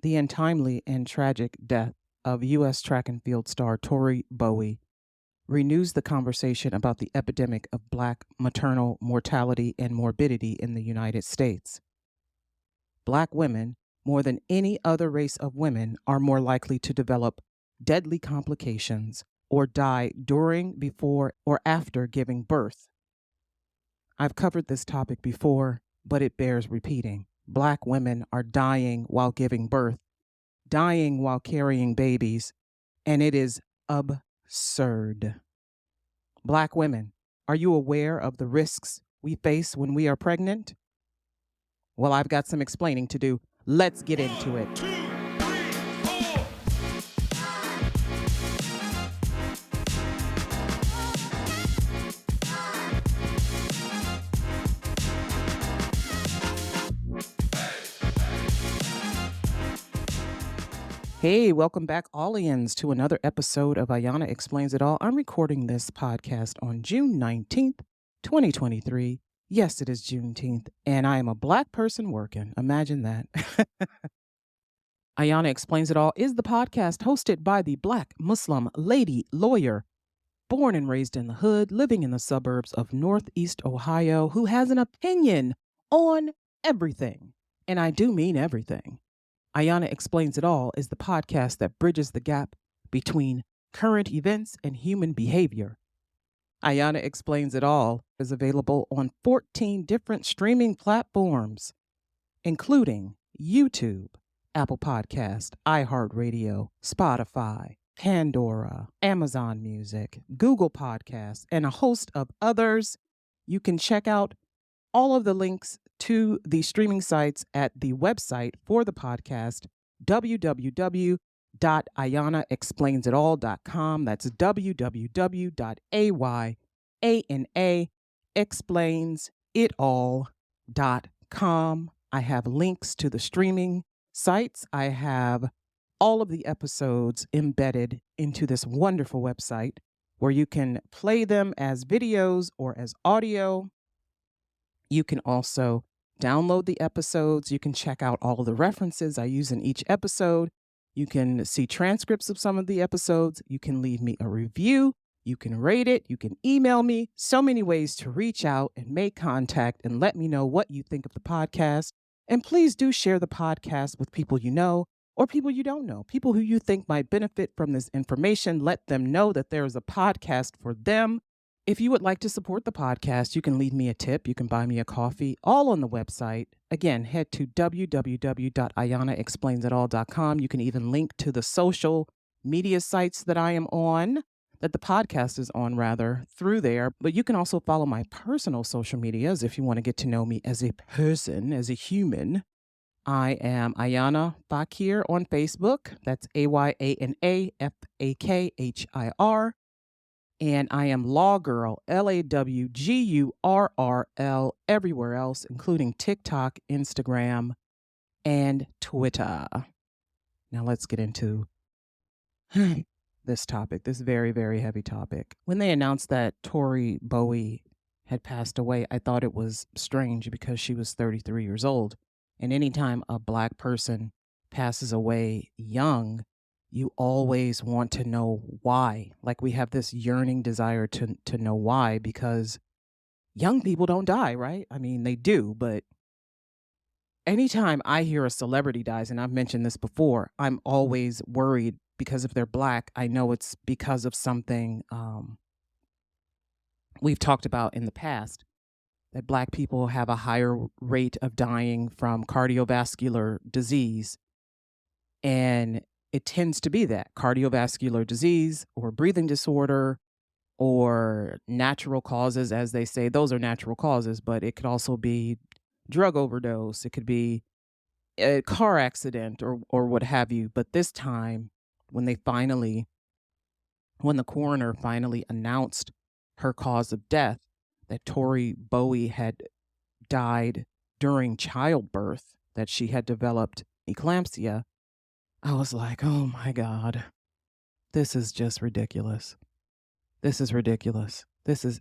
The untimely and tragic death of U.S. track and field star Tori Bowie renews the conversation about the epidemic of Black maternal mortality and morbidity in the United States. Black women, more than any other race of women, are more likely to develop deadly complications or die during, before, or after giving birth. I've covered this topic before, but it bears repeating. Black women are dying while giving birth, dying while carrying babies, and it is absurd. Black women, are you aware of the risks we face when we are pregnant? Well, I've got some explaining to do. Let's get into it. 2, 3, 4. Hey, welcome back, Allians, to another episode of Ayana Explains It All. I'm recording this podcast on June 19th, 2023. Yes, it is Juneteenth, and I am a Black person working. Imagine that. Ayana Explains It All is the podcast hosted by the Black Muslim lady lawyer, born and raised in the hood, living in the suburbs of Northeast Ohio, who has an opinion on everything. And I do mean everything. Ayana Explains It All is the podcast that bridges the gap between current events and human behavior. Ayana Explains It All is available on 14 different streaming platforms, including YouTube, Apple Podcast, iHeartRadio, Spotify, Pandora, Amazon Music, Google Podcasts, and a host of others. You can check out all of the links to the streaming sites at the website for the podcast, www.ayanaexplainsitall.com. That's www.ayanaexplainsitall.com. I have links to the streaming sites. I have all of the episodes embedded into this wonderful website where you can play them as videos or as audio. You can also download the episodes. You can check out all of the references I use in each episode. You can see transcripts of some of the episodes. You can leave me a review. You can rate it. You can email me. So many ways to reach out and make contact and let me know what you think of the podcast. And please do share the podcast with people you know or people you don't know, people who you think might benefit from this information. Let them know that there is a podcast for them. If you would like to support the podcast, you can leave me a tip. You can buy me a coffee, all on the website. Again, head to www.ayanaexplainsitall.com. You can even link to the social media sites that I am on, that the podcast is on, rather, through there. But you can also follow my personal social medias if you want to get to know me as a person, as a human. I am Ayana Fakir on Facebook. That's AYANAFAKHIR. And I am Law Girl, LAWGURRL, everywhere else, including TikTok, Instagram, and Twitter. Now let's get into this topic, this very, very heavy topic. When they announced that Tori Bowie had passed away, I thought it was strange because she was 33 years old. And anytime a Black person passes away young, you always want to know why. Like, we have this yearning desire to know why, because young people don't die, right? I mean, they do, but anytime I hear a celebrity dies, and I've mentioned this before, I'm always worried because if they're Black, I know it's because of something we've talked about in the past, that Black people have a higher rate of dying from cardiovascular disease. And it tends to be that cardiovascular disease or breathing disorder or natural causes, as they say. Those are natural causes, but it could also be drug overdose. It could be a car accident or what have you. But this time, when the coroner finally announced her cause of death, that Tori Bowie had died during childbirth, that she had developed eclampsia, I was like, oh my God, this is just ridiculous. This is ridiculous. It's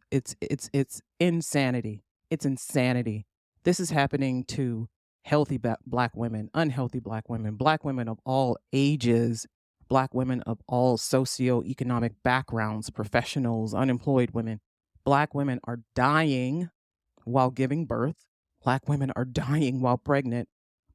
insanity. It's insanity. This is happening to healthy Black women, unhealthy Black women of all ages, Black women of all socioeconomic backgrounds, professionals, unemployed women. Black women are dying while giving birth. Black women are dying while pregnant.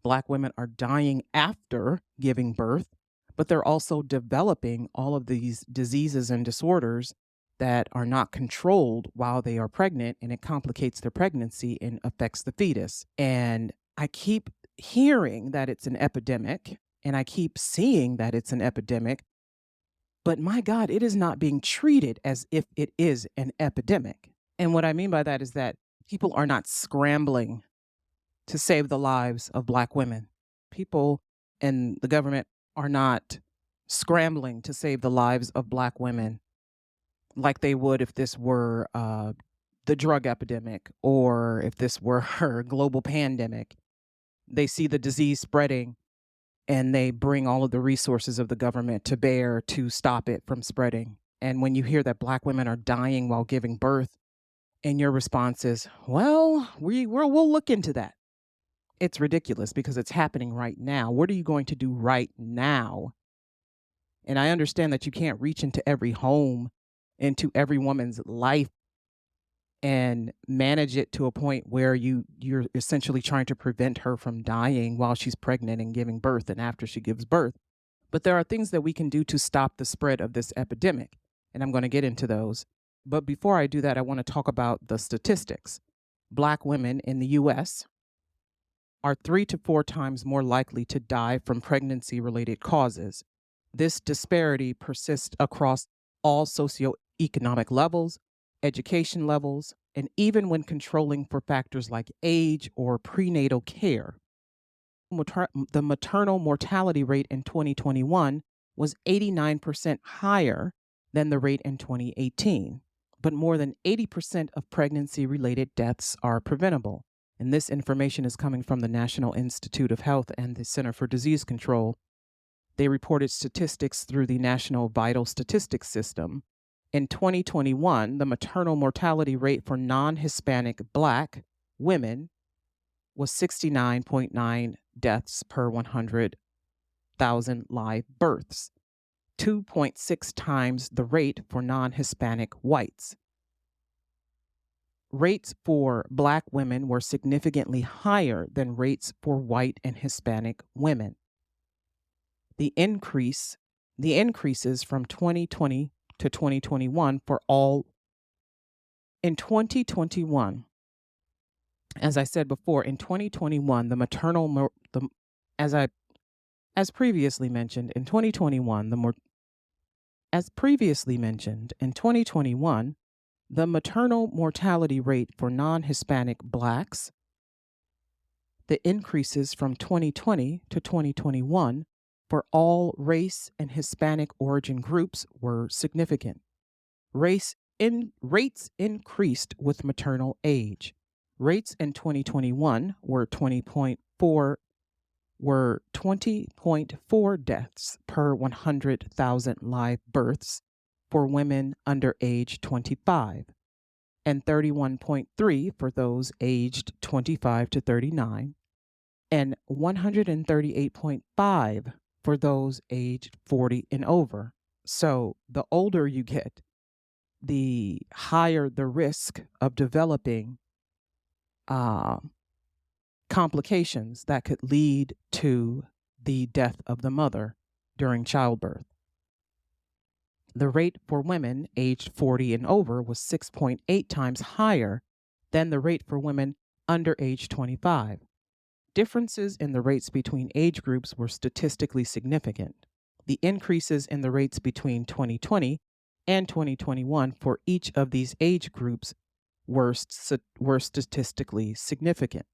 Black women are dying after giving birth, but they're also developing all of these diseases and disorders that are not controlled while they are pregnant, and it complicates their pregnancy and affects the fetus. And I keep hearing that it's an epidemic, and I keep seeing that it's an epidemic, but my God, it is not being treated as if it is an epidemic. And what I mean by that is that people are not scrambling to save the lives of Black women. People and the government are not scrambling to save the lives of Black women like they would if this were the drug epidemic or if this were a global pandemic. They see the disease spreading and they bring all of the resources of the government to bear to stop it from spreading. And when you hear that Black women are dying while giving birth, and your response is, well, we'll look into that. It's ridiculous because it's happening right now. What are you going to do right now? And I understand that you can't reach into every home, into every woman's life and manage it to a point where you're essentially trying to prevent her from dying while she's pregnant and giving birth and after she gives birth. But there are things that we can do to stop the spread of this epidemic, and I'm going to get into those. But before I do that, I want to talk about the statistics. Black women in the US are 3 to 4 times more likely to die from pregnancy-related causes. This disparity persists across all socioeconomic levels, education levels, and even when controlling for factors like age or prenatal care. The maternal mortality rate in 2021 was 89% higher than the rate in 2018, but more than 80% of pregnancy-related deaths are preventable. And this information is coming from the National Institute of Health and the Center for Disease Control. They reported statistics through the National Vital Statistics System. In 2021, the maternal mortality rate for non-Hispanic Black women was 69.9 deaths per 100,000 live births, 2.6 times the rate for non-Hispanic whites. Rates for Black women were significantly higher than rates for white and Hispanic women. The increases from 2020 to 2021 for all. In 2021, as I said before, in 2021, as previously mentioned, in 2021, the maternal mortality rate for non-Hispanic Blacks, the increases from 2020 to 2021 for all race and Hispanic origin groups were significant. Rates increased with maternal age. Rates in 2021 were 20.4 deaths per 100,000 live births for women under age 25, and 31.3 for those aged 25 to 39, and 138.5 for those aged 40 and over. So the older you get, the higher the risk of developing complications that could lead to the death of the mother during childbirth. The rate for women aged 40 and over was 6.8 times higher than the rate for women under age 25. Differences in the rates between age groups were statistically significant. The increases in the rates between 2020 and 2021 for each of these age groups were statistically significant.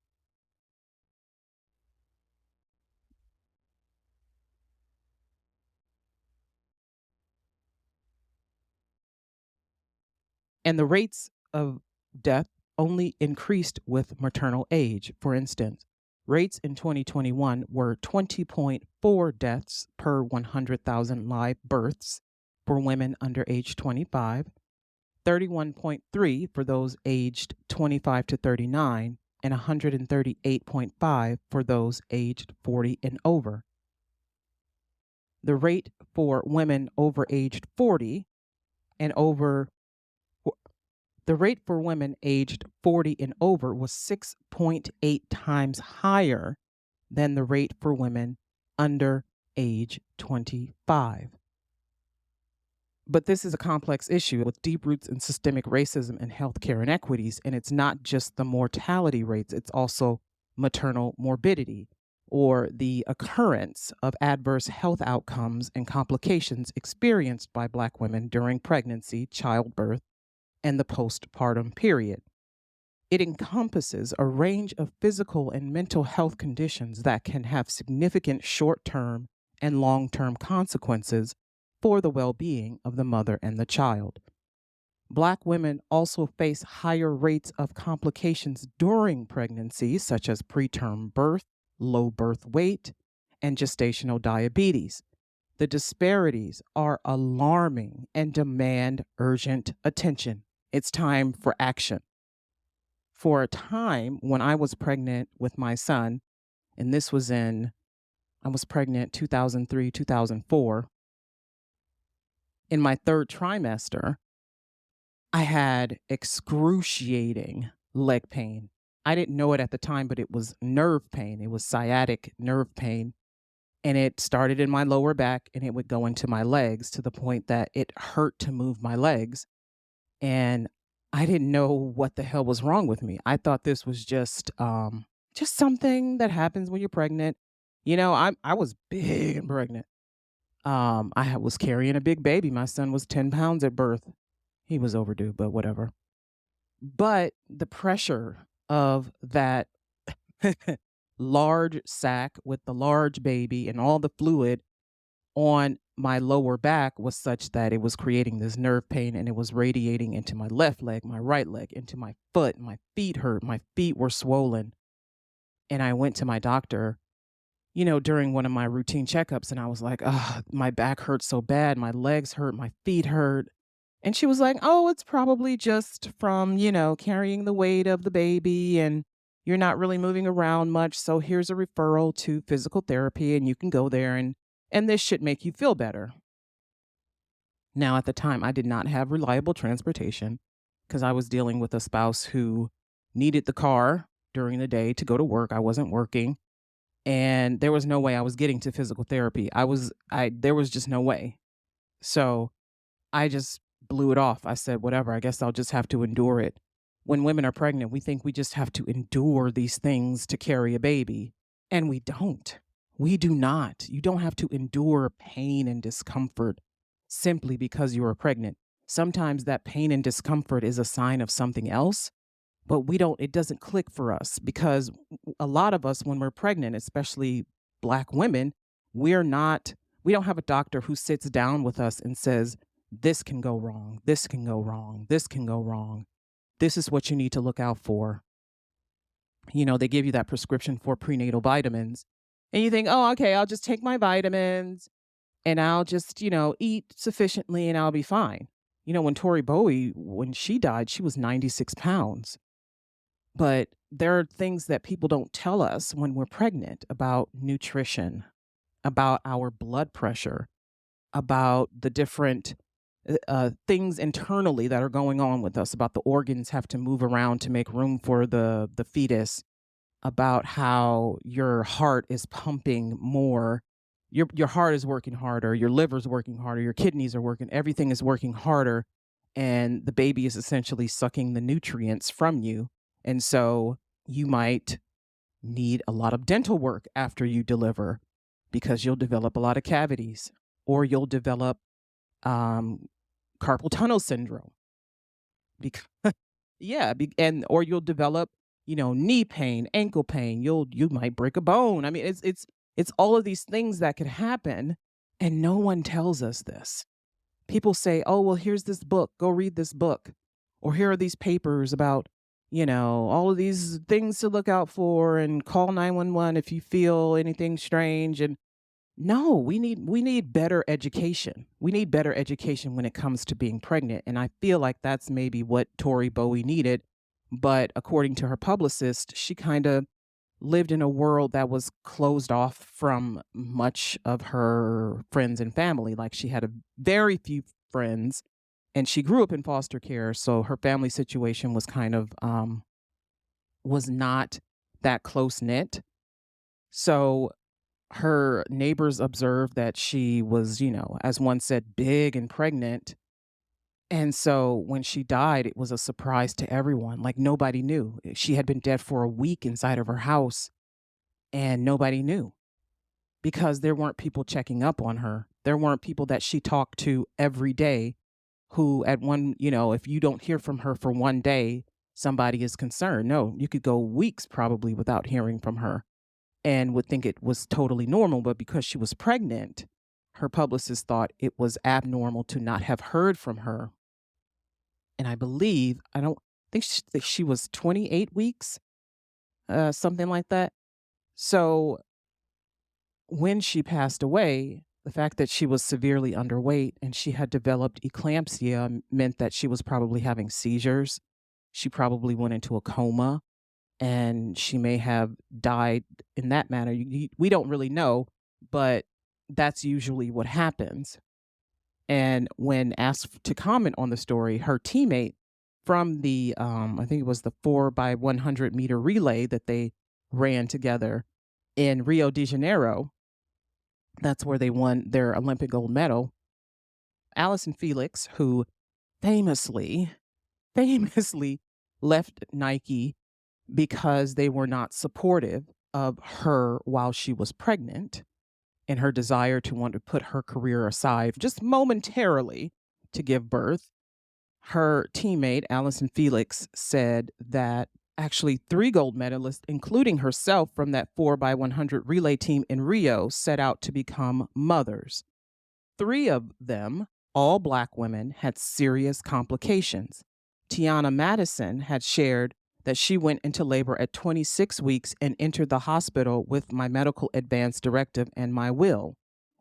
And the rates of death only increased with maternal age. For instance, rates in 2021 were 20.4 deaths per 100,000 live births for women under age 25, 31.3 for those aged 25 to 39, and 138.5 for those aged 40 and over. The rate for women over aged 40 and over the rate for women aged 40 and over was 6.8 times higher than the rate for women under age 25. But this is a complex issue with deep roots in systemic racism and healthcare inequities. And it's not just the mortality rates, it's also maternal morbidity, or the occurrence of adverse health outcomes and complications experienced by Black women during pregnancy, childbirth, and the postpartum period. It encompasses a range of physical and mental health conditions that can have significant short-term and long-term consequences for the well-being of the mother and the child. Black women also face higher rates of complications during pregnancy, such as preterm birth, low birth weight, and gestational diabetes. The disparities are alarming and demand urgent attention. It's time for action. For a time when I was pregnant with my son, and this was I was pregnant 2003, 2004, in my third trimester, I had excruciating leg pain. I didn't know it at the time, but it was nerve pain. It was sciatic nerve pain. And it started in my lower back and it would go into my legs to the point that it hurt to move my legs. And I didn't know what the hell was wrong with me. I thought this was just something that happens when you're pregnant. I was big and pregnant. Was carrying a big baby. My son was 10 pounds at birth. He was overdue, but whatever. But the pressure of that large sack with the large baby and all the fluid on my lower back was such that it was creating this nerve pain, and it was radiating into my left leg, my right leg, into my foot. My feet hurt. My feet were swollen. And I went to my doctor, during one of my routine checkups, and I was like, oh, my back hurts so bad. My legs hurt. My feet hurt. And she was like, oh, it's probably just from, carrying the weight of the baby, and you're not really moving around much. So here's a referral to physical therapy, and you can go there, and this should make you feel better. Now, at the time, I did not have reliable transportation because I was dealing with a spouse who needed the car during the day to go to work. I wasn't working, and there was no way I was getting to physical therapy. There was just no way. So I just blew it off. I said, whatever, I guess I'll just have to endure it. When women are pregnant, we think we just have to endure these things to carry a baby, and we don't. We do not. You don't have to endure pain and discomfort simply because you are pregnant. Sometimes that pain and discomfort is a sign of something else, but it doesn't click for us because a lot of us, when we're pregnant, especially Black women, we don't have a doctor who sits down with us and says, this can go wrong, this can go wrong, this can go wrong. This is what you need to look out for. They give you that prescription for prenatal vitamins, and you think, oh, okay, I'll just take my vitamins and I'll just, eat sufficiently and I'll be fine. When Tori Bowie, when she died, she was 96 pounds. But there are things that people don't tell us when we're pregnant about nutrition, about our blood pressure, about the different things internally that are going on with us, about the organs have to move around to make room for the fetus, about how your heart is pumping more. Your heart is working harder, your liver's working harder, your kidneys are working, everything is working harder, and the baby is essentially sucking the nutrients from you. And so you might need a lot of dental work after you deliver because you'll develop a lot of cavities, or you'll develop carpal tunnel syndrome. Because or you'll develop, knee pain, ankle pain. You might break a bone. I mean, it's all of these things that could happen, and no one tells us this. People say, "Oh, well, here's this book. Go read this book," or "Here are these papers about, all of these things to look out for, and call 911 if you feel anything strange." And no, we need better education. We need better education when it comes to being pregnant. And I feel like that's maybe what Tori Bowie needed But according to her publicist, she kind of lived in a world that was closed off from much of her friends and family. Like she had a very few friends, and she grew up in foster care, so her family situation was kind of was not that close knit. So her neighbors observed that she was, as one said, big and pregnant. And so when she died, it was a surprise to everyone. Like nobody knew. She had been dead for a week inside of her house, and nobody knew because there weren't people checking up on her. There weren't people that she talked to every day who, at one, if you don't hear from her for one day, somebody is concerned. No, you could go weeks probably without hearing from her and would think it was totally normal. But because she was pregnant, her publicist thought it was abnormal to not have heard from her. And I don't think she was 28 weeks, something like that. So when she passed away, the fact that she was severely underweight and she had developed eclampsia meant that she was probably having seizures. She probably went into a coma and she may have died in that manner. We don't really know, but that's usually what happens. And when asked to comment on the story, her teammate from the, I think it was the 4x100 meter relay that they ran together in Rio de Janeiro, that's where they won their Olympic gold medal. Allison Felix, who famously left Nike because they were not supportive of her while she was pregnant and her desire to want to put her career aside just momentarily to give birth. Her teammate, Allison Felix, said that actually 3 gold medalists, including herself from that 4x100 relay team in Rio, set out to become mothers. 3 of them, all Black women, had serious complications. Tiana Madison had shared that she went into labor at 26 weeks and entered the hospital with my medical advance directive and my will.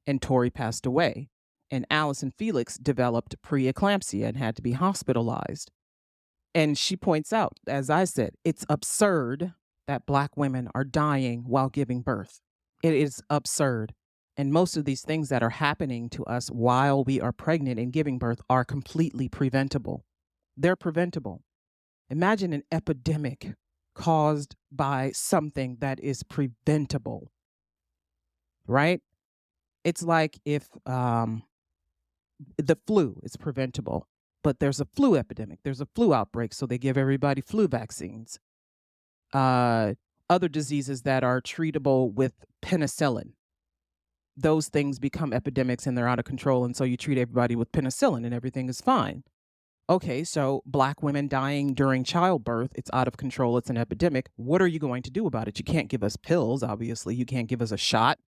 And Tori passed away. And Allison Felix developed preeclampsia and had to be hospitalized. And she points out, as I said, it's absurd that Black women are dying while giving birth. It is absurd. And most of these things that are happening to us while we are pregnant and giving birth are completely preventable. They're preventable. Imagine an epidemic caused by something that is preventable, right? It's like if the flu is preventable, but there's a flu epidemic, there's a flu outbreak, so they give everybody flu vaccines. Other diseases that are treatable with penicillin, those things become epidemics and they're out of control, and so you treat everybody with penicillin and everything is fine. Okay, so Black women dying during childbirth, it's out of control, it's an epidemic. What are you going to do about it? You can't give us pills, obviously. You can't give us a shot.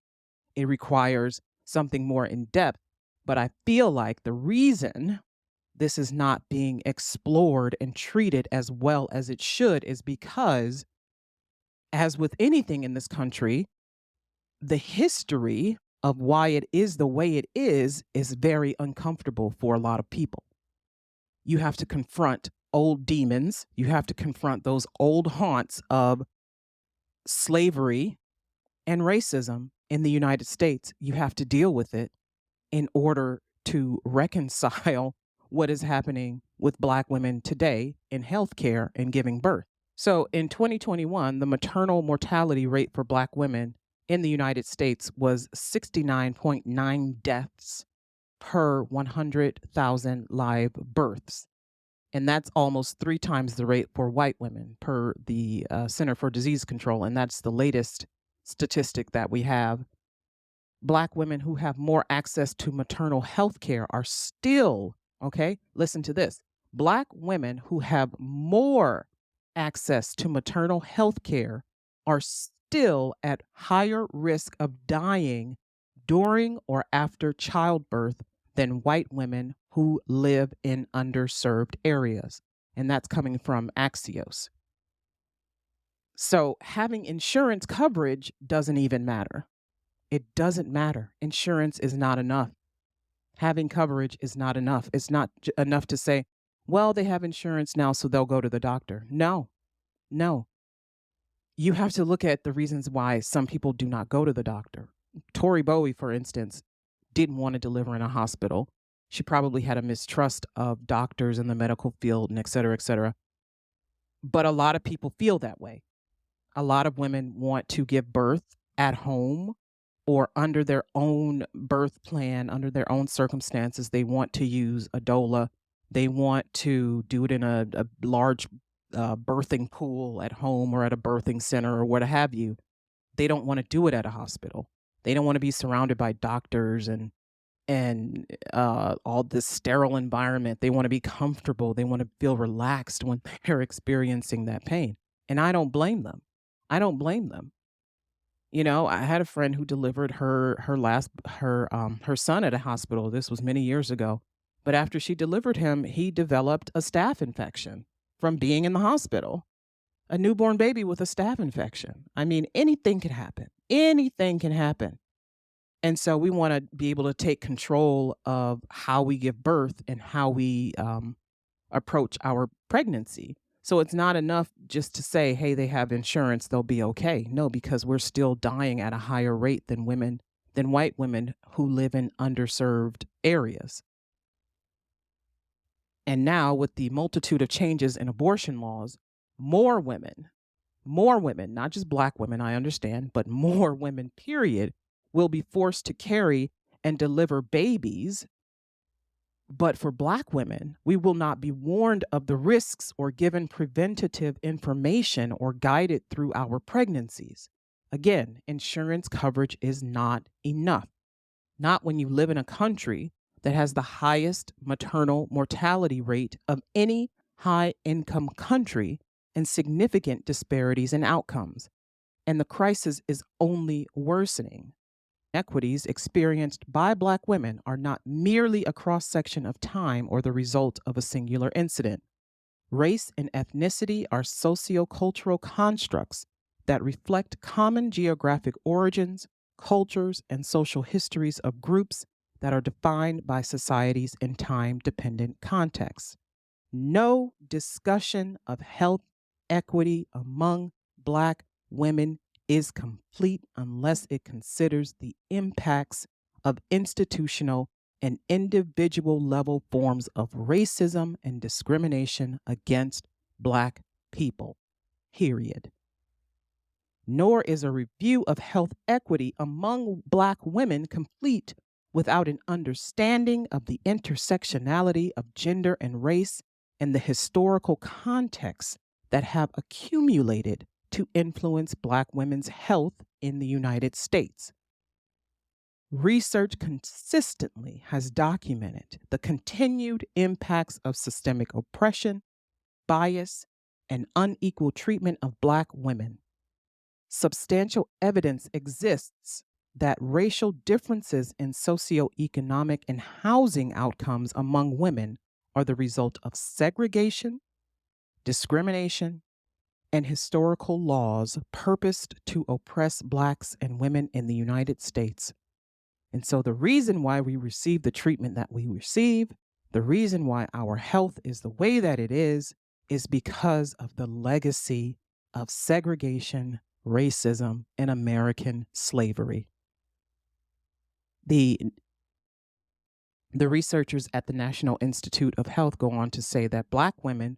It requires something more in depth. But I feel like the reason this is not being explored and treated as well as it should is because, as with anything in this country, the history of why it is the way it is very uncomfortable for a lot of people. You have to confront old demons. You have to confront those old haunts of slavery and racism in the United States. You have to deal with it in order to reconcile what is happening with Black women today in healthcare and giving birth. So in 2021, the maternal mortality rate for Black women in the United States was 69.9 deaths per 100,000 live births. And that's almost 3 times the rate for white women per the Center for Disease Control. And that's the latest statistic that we have. Black women who have more access to maternal health care are still, okay, listen to this. Black women who have more access to maternal health care are still at higher risk of dying during or after childbirth than white women who live in underserved areas. And that's coming from Axios. So having insurance coverage doesn't even matter. It doesn't matter. Insurance is not enough. Having coverage is not enough. It's not enough to say, well, they have insurance now, so they'll go to the doctor. No, No. You have to look at the reasons why some people do not go to the doctor. Tori Bowie, for instance, didn't want to deliver in a hospital. She probably had a mistrust of doctors in the medical field and et cetera, et cetera. But a lot of people feel that way. A lot of women want to give birth at home or under their own birth plan, under their own circumstances. They want to use a doula. They want to do it in a large birthing pool at home or at a birthing center or what have you. They don't want to do it at a hospital. They don't want to be surrounded by doctors and all this sterile environment. They want to be comfortable. They want to feel relaxed when they're experiencing that pain. And I don't blame them. I don't blame them. You know, I had a friend who delivered her son at a hospital. This was many years ago. But after she delivered him, he developed a staph infection from being in the hospital. A newborn baby with a staph infection. I mean, anything can happen. Anything can happen. And so we want to be able to take control of how we give birth and how we approach our pregnancy. So it's not enough just to say, hey, they have insurance, they'll be okay. No, because we're still dying at a higher rate than white women who live in underserved areas. And now, with the multitude of changes in abortion laws, more women, not just Black women, I understand, but more women, period, will be forced to carry and deliver babies. But for Black women, we will not be warned of the risks or given preventative information or guided through our pregnancies. Again, insurance coverage is not enough. Not when you live in a country that has the highest maternal mortality rate of any high-income country and significant disparities in outcomes. And the crisis is only worsening. Equities experienced by Black women are not merely a cross-section of time or the result of a singular incident. Race and ethnicity are sociocultural constructs that reflect common geographic origins, cultures, and social histories of groups that are defined by societies in time-dependent contexts. No discussion of health equity among Black women is complete unless it considers the impacts of institutional and individual level forms of racism and discrimination against Black people, period. Nor is a review of health equity among Black women complete without an understanding of the intersectionality of gender and race and the historical contexts that have accumulated to influence Black women's health in the United States. Research consistently has documented the continued impacts of systemic oppression, bias, and unequal treatment of Black women. Substantial evidence exists that racial differences in socioeconomic and housing outcomes among women are the result of segregation, discrimination, and historical laws purposed to oppress Blacks and women in the United States. And so the reason why we receive the treatment that we receive, the reason why our health is the way that it is because of the legacy of segregation, racism, and American slavery. The researchers at the National Institute of Health go on to say that Black women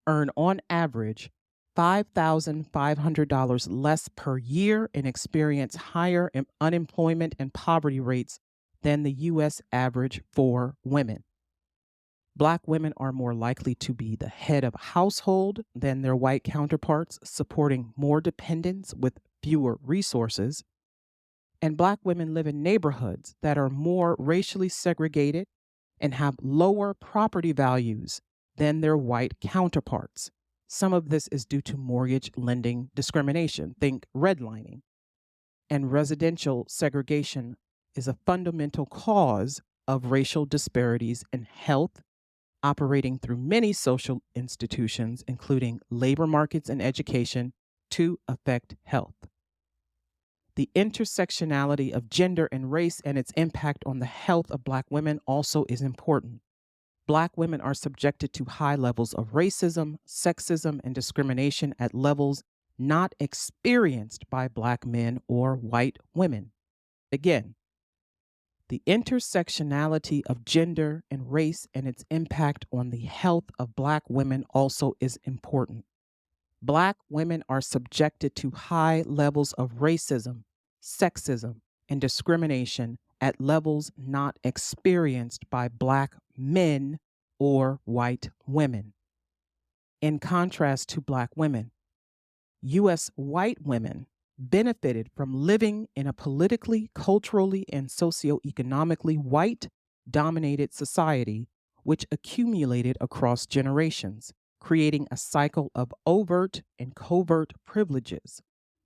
earn on average $5,500 less per year and experience higher unemployment and poverty rates than the U.S. average for women. Black women are more likely to be the head of household than their white counterparts, supporting more dependents with fewer resources. And Black women live in neighborhoods that are more racially segregated and have lower property values than their white counterparts. Some of this is due to mortgage lending discrimination, think redlining. And residential segregation is a fundamental cause of racial disparities in health, operating through many social institutions, including labor markets and education, to affect health. The intersectionality of gender and race and its impact on the health of Black women also is important. Black women are subjected to high levels of racism, sexism, and discrimination at levels not experienced by Black men or white women. Again, the intersectionality of gender and race and its impact on the health of Black women also is important. Black women are subjected to high levels of racism, sexism, and discrimination at levels not experienced by Black men or white women. In contrast to Black women, U.S. white women benefited from living in a politically, culturally, and socioeconomically white dominated society, which accumulated across generations, creating a cycle of overt and covert privileges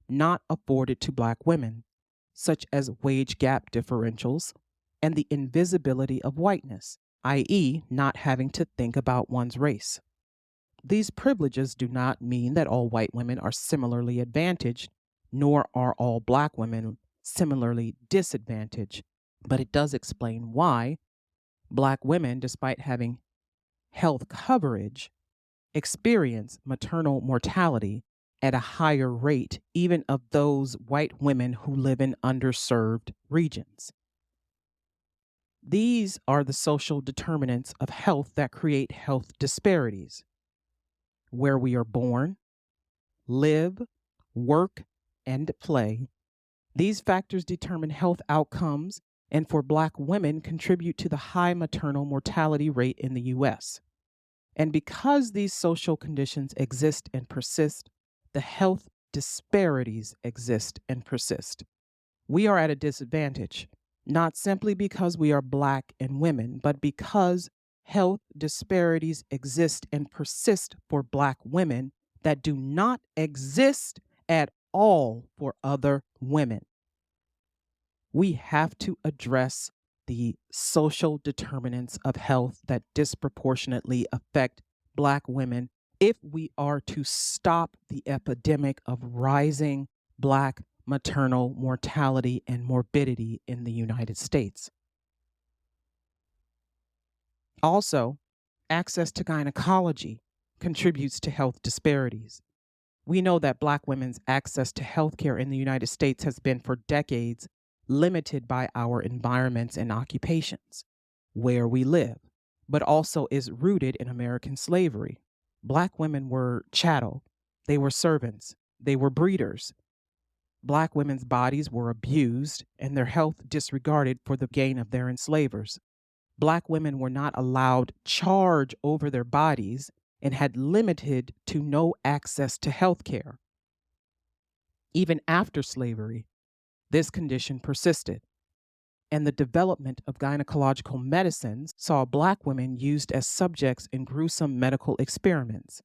not afforded to Black women, such as wage gap differentials and the invisibility of whiteness, i.e., not having to think about one's race. These privileges do not mean that all white women are similarly advantaged, nor are all Black women similarly disadvantaged, but it does explain why Black women, despite having health coverage, experience maternal mortality at a higher rate, even of those white women who live in underserved regions. These are the social determinants of health that create health disparities. Where we are born, live, work, and play. These factors determine health outcomes and for Black women contribute to the high maternal mortality rate in the U.S. And because these social conditions exist and persist, the health disparities exist and persist. We are at a disadvantage, not simply because we are Black and women, but because health disparities exist and persist for Black women that do not exist at all for other women. We have to address the social determinants of health that disproportionately affect Black women if we are to stop the epidemic of rising Black maternal mortality and morbidity in the United States. Also, access to gynecology contributes to health disparities. We know that Black women's access to healthcare in the United States has been for decades limited by our environments and occupations, where we live, but also is rooted in American slavery. Black women were chattel, they were servants, they were breeders. Black women's bodies were abused and their health disregarded for the gain of their enslavers. Black women were not allowed charge over their bodies and had limited to no access to health care. Even after slavery, this condition persisted, and the development of gynecological medicines saw Black women used as subjects in gruesome medical experiments.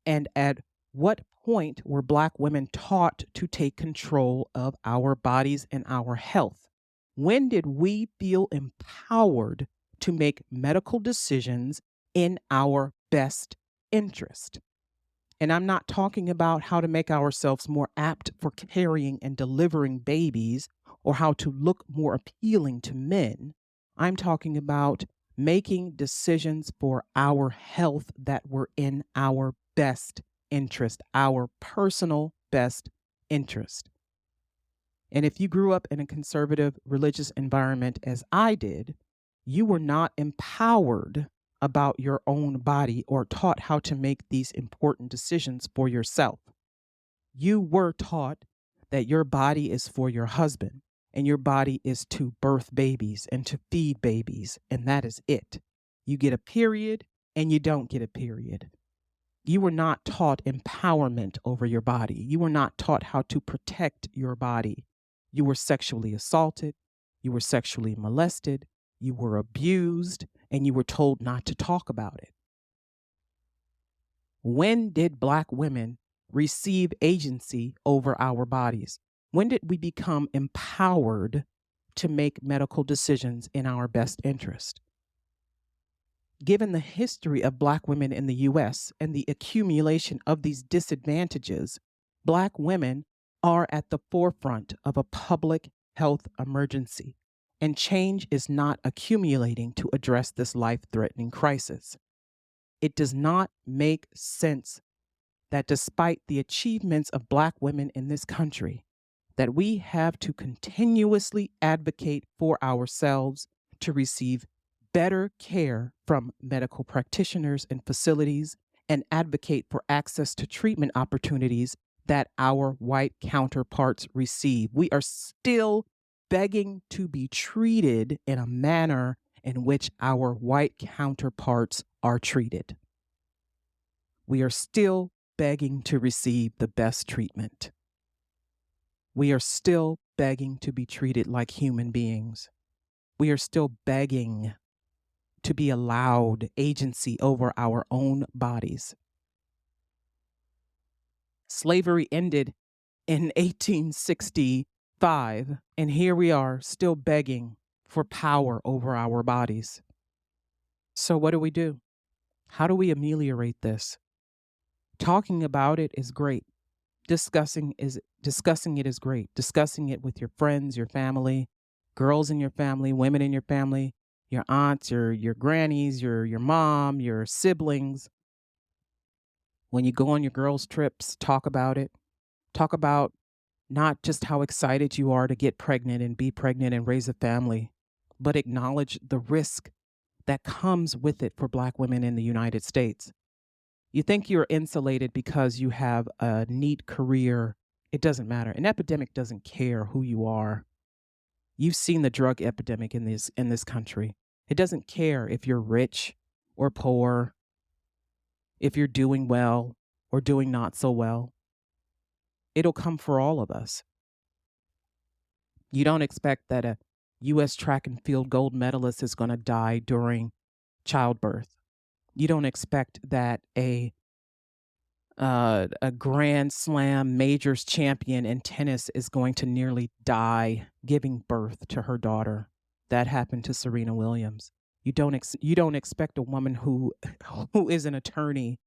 And at what point were Black women taught to take control of our bodies and our health? When did we feel empowered to make medical decisions in our best interest? And I'm not talking about how to make ourselves more apt for carrying and delivering babies or how to look more appealing to men. I'm talking about making decisions for our health that were in our best interest, our personal best interest. And if you grew up in a conservative religious environment as I did, you were not empowered about your own body or taught how to make these important decisions for yourself. You were taught that your body is for your husband and your body is to birth babies and to feed babies, and that is it. You get a period and you don't get a period. You were not taught empowerment over your body. You were not taught how to protect your body. You were sexually assaulted. You were sexually molested. You were abused, and you were told not to talk about it. When did Black women receive agency over our bodies? When did we become empowered to make medical decisions in our best interest? Given the history of Black women in the U.S. and the accumulation of these disadvantages, Black women are at the forefront of a public health emergency. And change is not accumulating to address this life-threatening crisis. It does not make sense that despite the achievements of Black women in this country, that we have to continuously advocate for ourselves to receive better care from medical practitioners and facilities and advocate for access to treatment opportunities that our white counterparts receive. We are still begging to be treated in a manner in which our white counterparts are treated. We are still begging to receive the best treatment. We are still begging to be treated like human beings. We are still begging to be allowed agency over our own bodies. Slavery ended in 1865, and here we are still begging for power over our bodies. So what do? How do we ameliorate this? Talking about it is great. Discussing it is great. Discussing it with your friends, your family, girls in your family, women in your family, your aunts, your grannies, your mom, your siblings. When you go on your girls' trips, talk about it. Talk about not just how excited you are to get pregnant and be pregnant and raise a family, but acknowledge the risk that comes with it for Black women in the United States. You think you're insulated because you have a neat career. It doesn't matter. An epidemic doesn't care who you are. You've seen the drug epidemic in this country. It doesn't care if you're rich or poor, if you're doing well or doing not so well. It'll come for all of us. You don't expect that a U.S. track and field gold medalist is going to die during childbirth. You don't expect that a Grand Slam majors champion in tennis is going to nearly die giving birth to her daughter. That happened to Serena Williams. You don't expect a woman who is an attorney,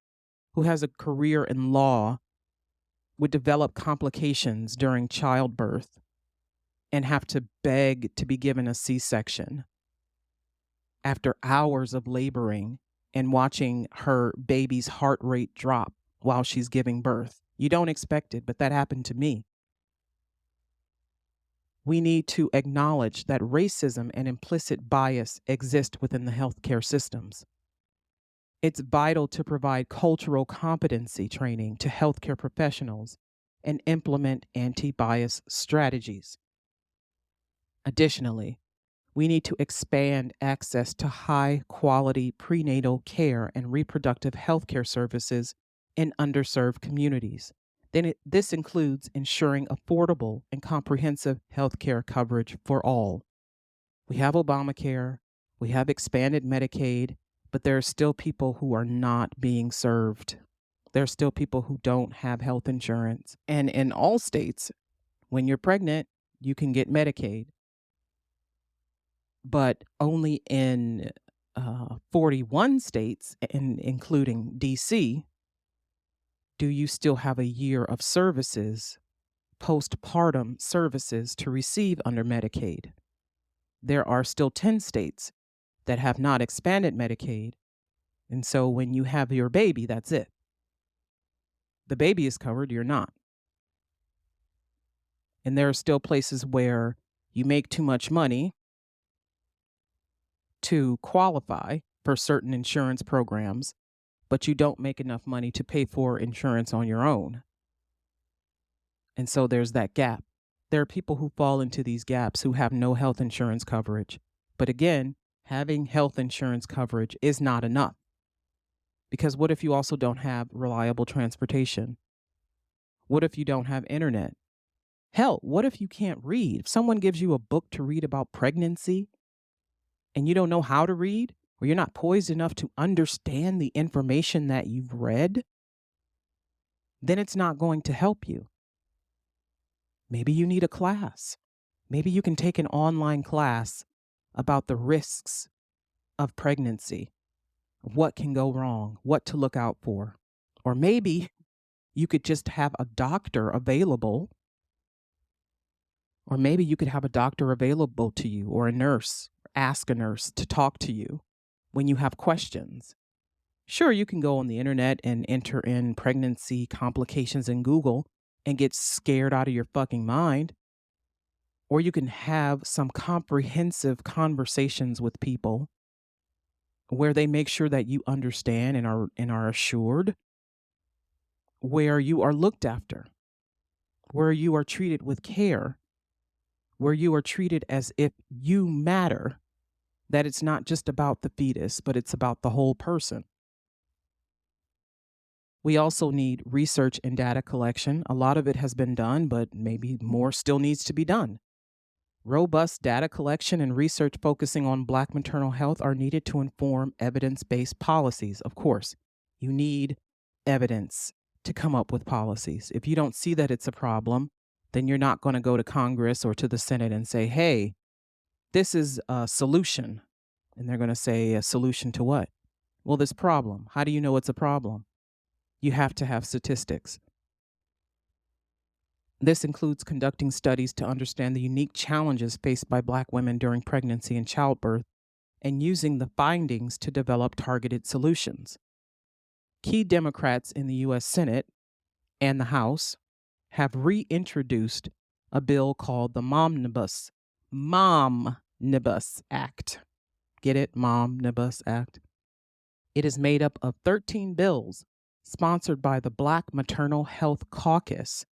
who has a career in law, would develop complications during childbirth and have to beg to be given a C-section after hours of laboring and watching her baby's heart rate drop while she's giving birth. You don't expect it, but that happened to me. We need to acknowledge that racism and implicit bias exist within the healthcare systems. It's vital to provide cultural competency training to healthcare professionals and implement anti-bias strategies. Additionally, we need to expand access to high-quality prenatal care and reproductive healthcare services in underserved communities. This includes ensuring affordable and comprehensive healthcare coverage for all. We have Obamacare, we have expanded Medicaid, but there are still people who are not being served. There are still people who don't have health insurance. And in all states, when you're pregnant, you can get Medicaid. But only in 41 states, including DC, do you still have a year of services, postpartum services to receive under Medicaid. There are still 10 states that have not expanded Medicaid. And so when you have your baby, that's it. The baby is covered, you're not. And there are still places where you make too much money to qualify for certain insurance programs, but you don't make enough money to pay for insurance on your own. And so there's that gap. There are people who fall into these gaps who have no health insurance coverage. But again, having health insurance coverage is not enough. Because what if you also don't have reliable transportation? What if you don't have internet? Hell, what if you can't read? If someone gives you a book to read about pregnancy and you don't know how to read, or you're not poised enough to understand the information that you've read, then it's not going to help you. Maybe you need a class. Maybe you can take an online class about the risks of pregnancy, what can go wrong, what to look out for. Or maybe you could just have a doctor available Or maybe you could have a doctor available to you or a nurse, ask a nurse to talk to you when you have questions. Sure, you can go on the internet and enter in pregnancy complications in Google and get scared out of your fucking mind. Or you can have some comprehensive conversations with people where they make sure that you understand and are assured, where you are looked after, where you are treated with care, where you are treated as if you matter, that it's not just about the fetus, but it's about the whole person. We also need research and data collection. A lot of it has been done, but maybe more still needs to be done. Robust data collection and research focusing on Black maternal health are needed to inform evidence-based policies. Of course, you need evidence to come up with policies. If you don't see that it's a problem, then you're not going to go to Congress or to the Senate and say, hey, this is a solution. And they're going to say, a solution to what? Well, this problem. How do you know it's a problem? You have to have statistics. This includes conducting studies to understand the unique challenges faced by Black women during pregnancy and childbirth, and using the findings to develop targeted solutions. Key Democrats in the U.S. Senate and the House have reintroduced a bill called the Momnibus Act. Get it? Momnibus Act. It is made up of 13 bills sponsored by the Black Maternal Health Caucus.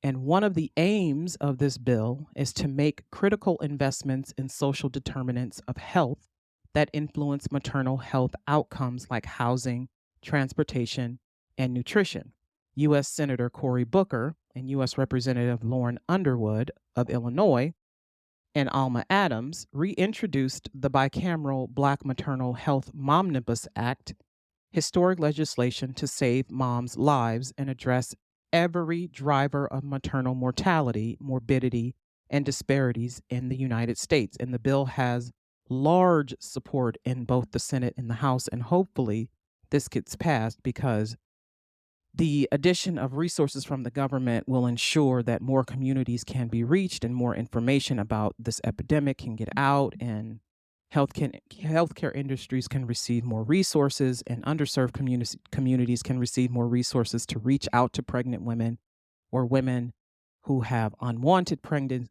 And one of the aims of this bill is to make critical investments in social determinants of health that influence maternal health outcomes like housing, transportation, and nutrition. U.S. Senator Cory Booker and U.S. Representative Lauren Underwood of Illinois and Alma Adams reintroduced the bicameral Black Maternal Health Momnibus Act, historic legislation to save moms' lives and address every driver of maternal mortality, morbidity, and disparities in the United States. And the bill has large support in both the Senate and the House, and hopefully this gets passed because the addition of resources from the government will ensure that more communities can be reached and more information about this epidemic can get out, and healthcare industries can receive more resources, and underserved communities can receive more resources to reach out to pregnant women or women who have unwanted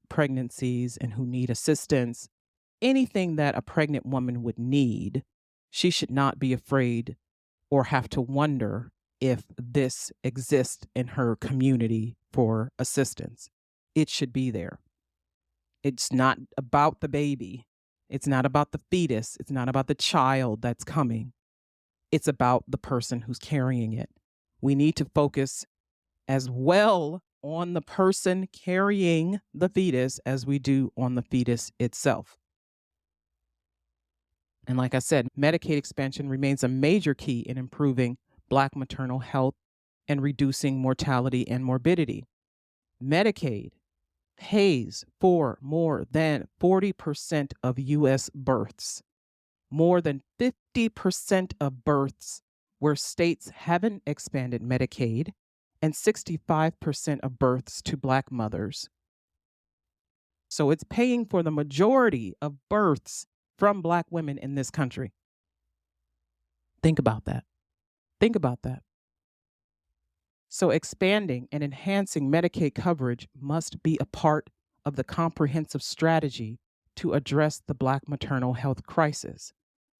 pregnancies and who need assistance. Anything that a pregnant woman would need, she should not be afraid or have to wonder if this exists in her community for assistance. It should be there. It's not about the baby. It's not about the fetus. It's not about the child that's coming. It's about the person who's carrying it. We need to focus as well on the person carrying the fetus as we do on the fetus itself. And like I said, Medicaid expansion remains a major key in improving Black maternal health and reducing mortality and morbidity. Medicaid pays for more than 40% of U.S. births, more than 50% of births where states haven't expanded Medicaid, and 65% of births to Black mothers. So it's paying for the majority of births from Black women in this country. Think about that. Think about that. So expanding and enhancing Medicaid coverage must be a part of the comprehensive strategy to address the Black maternal health crisis.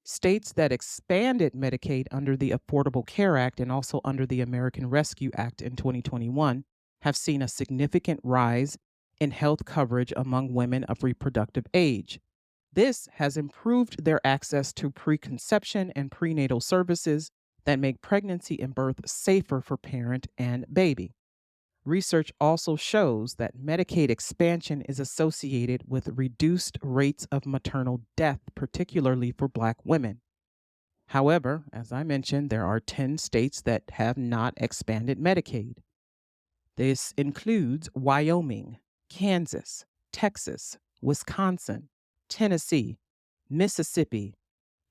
States that expanded Medicaid under the Affordable Care Act and also under the American Rescue Act in 2021 have seen a significant rise in health coverage among women of reproductive age. This has improved their access to preconception and prenatal services that make pregnancy and birth safer for parent and baby. Research also shows that Medicaid expansion is associated with reduced rates of maternal death, particularly for Black women. However, as I mentioned, there are 10 states that have not expanded Medicaid. This includes Wyoming, Kansas, Texas, Wisconsin, Tennessee, Mississippi,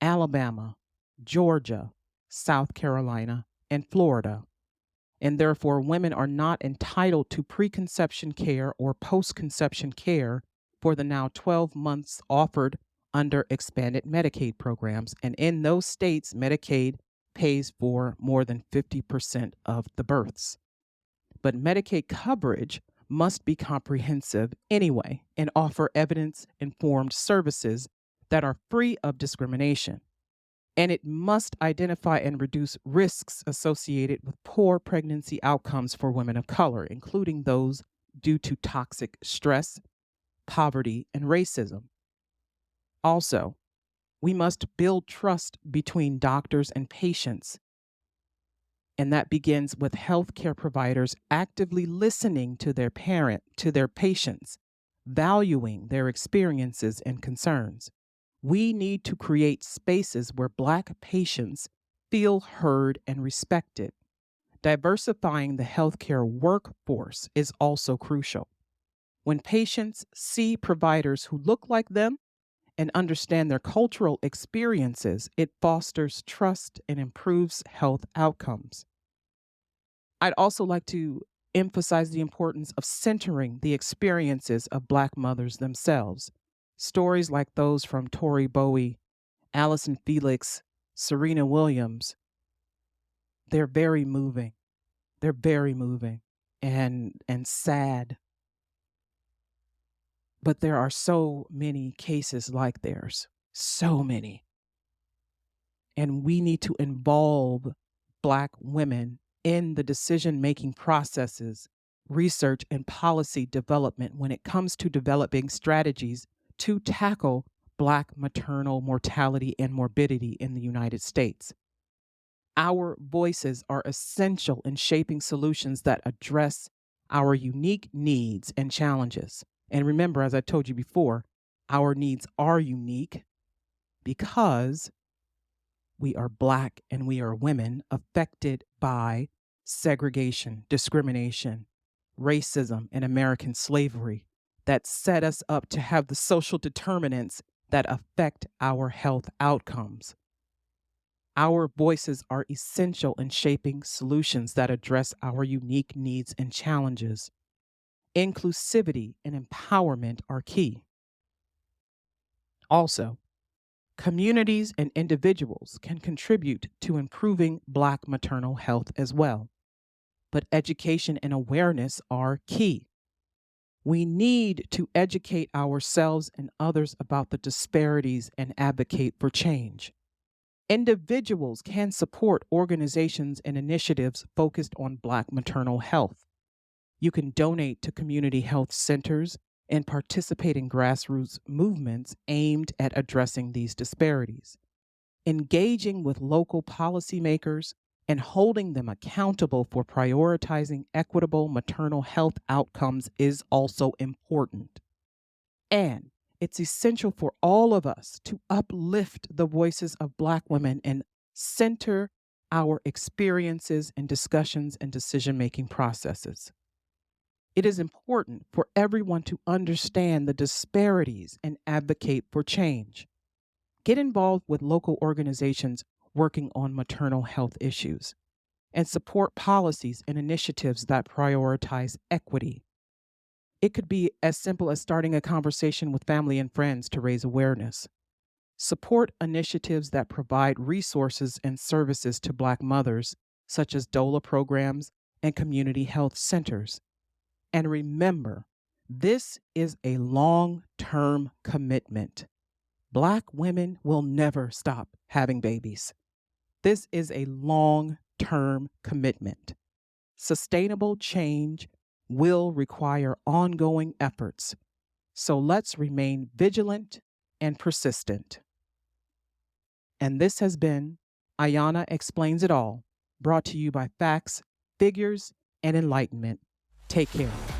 Alabama, Georgia, South Carolina, and Florida. and therefore women are not entitled to preconception care or post-conception care for the now 12 months offered under expanded Medicaid programs. And in those states, Medicaid pays for more than 50% of the births. But Medicaid coverage must be comprehensive anyway and offer evidence-informed services that are free of discrimination. And it must identify and reduce risks associated with poor pregnancy outcomes for women of color, including those due to toxic stress, poverty, and racism. Also, we must build trust between doctors and patients. And that begins with healthcare providers actively listening to their patients, valuing their experiences and concerns. We need to create spaces where Black patients feel heard and respected. Diversifying the healthcare workforce is also crucial. When patients see providers who look like them and understand their cultural experiences, it fosters trust and improves health outcomes. I'd also like to emphasize the importance of centering the experiences of Black mothers themselves. Stories like those from Tori Bowie, Allison Felix, Serena Williams, they're very moving. They're very moving and sad. But there are so many cases like theirs, so many. And we need to involve Black women in the decision-making processes, research, and policy development when it comes to developing strategies to tackle Black maternal mortality and morbidity in the United States. Our voices are essential in shaping solutions that address our unique needs and challenges. And remember, as I told you before, our needs are unique because we are Black and we are women affected by segregation, discrimination, racism, and American slavery that set us up to have the social determinants that affect our health outcomes. Our voices are essential in shaping solutions that address our unique needs and challenges. Inclusivity and empowerment are key. Also, communities and individuals can contribute to improving Black maternal health as well. But education and awareness are key. We need to educate ourselves and others about the disparities and advocate for change. Individuals can support organizations and initiatives focused on Black maternal health. You can donate to community health centers and participate in grassroots movements aimed at addressing these disparities. Engaging with local policymakers and holding them accountable for prioritizing equitable maternal health outcomes is also important. And it's essential for all of us to uplift the voices of Black women and center our experiences and discussions and decision-making processes. It is important for everyone to understand the disparities and advocate for change. Get involved with local organizations working on maternal health issues and support policies and initiatives that prioritize equity. It could be as simple as starting a conversation with family and friends to raise awareness. Support initiatives that provide resources and services to Black mothers, such as doula programs and community health centers. And remember, this is a long-term commitment. Black women will never stop having babies. This is a long-term commitment. Sustainable change will require ongoing efforts. So let's remain vigilant and persistent. And this has been Ayana Explains It All, brought to you by Facts, Figures, and Enlightenment. Take care.